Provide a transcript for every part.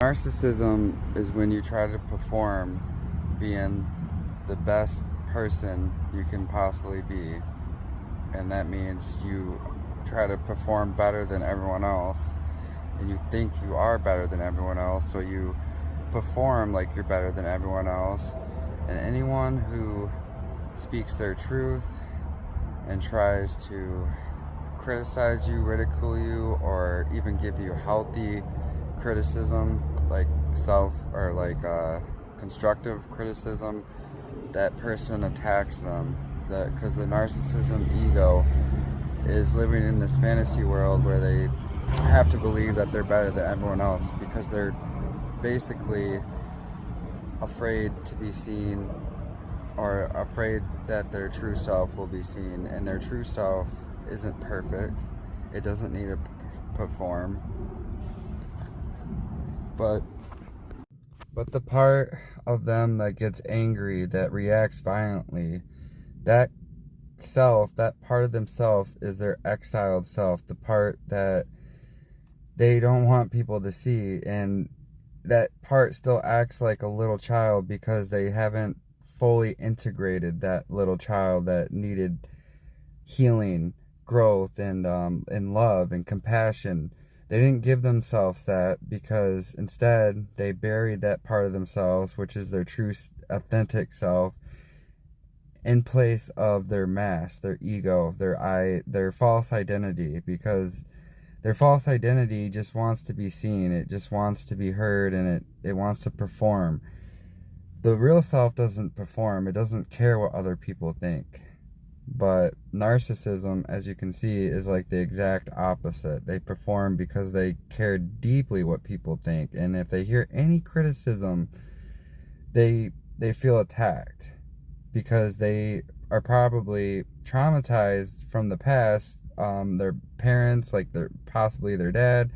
Narcissism is when you try to perform being the best person you can possibly be. And that means you try to perform better than everyone else. And you think you are better than everyone else, so you perform like you're better than everyone else. And anyone who speaks their truth and tries to criticize you, ridicule you, or even give you healthy criticism, like constructive criticism, that person attacks them. Because the narcissism ego is living in this fantasy world where they have to believe that they're better than everyone else because they're basically afraid to be seen, or afraid that their true self will be seen, and their true self isn't perfect. It doesn't need to perform. But the part of them that gets angry, that reacts violently, that self, that part of themselves is their exiled self, the part that they don't want people to see. And that part still acts like a little child because they haven't fully integrated that little child that needed healing, growth, and love and compassion. They didn't give themselves that because instead they buried that part of themselves, which is their true, authentic self, in place of their mask, their ego, their false identity, because their false identity just wants to be seen. It just wants to be heard, and it wants to perform. The real self doesn't perform. It doesn't care what other people think. But narcissism, as you can see, is like the exact opposite. They perform because they care deeply what people think. And if they hear any criticism, they feel attacked because they are probably traumatized from the past. Their parents, like possibly their dad,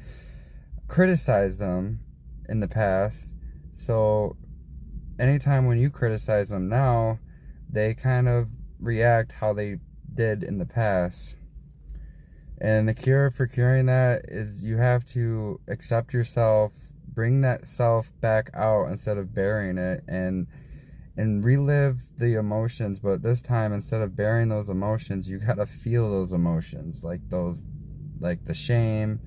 criticized them in the past. So anytime when you criticize them now, they kind of react how they did in the past. And the cure for curing that is you have to accept yourself, bring that self back out instead of burying it, and relive the emotions. But this time, instead of burying those emotions, you gotta feel those emotions, like the shame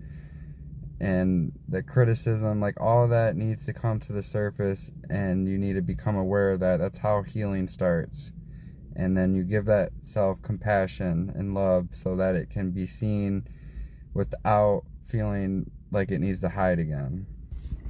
and the criticism, like all that needs to come to the surface, and you need to become aware of that. That's how healing starts. And then you give that self compassion and love so that it can be seen without feeling like it needs to hide again.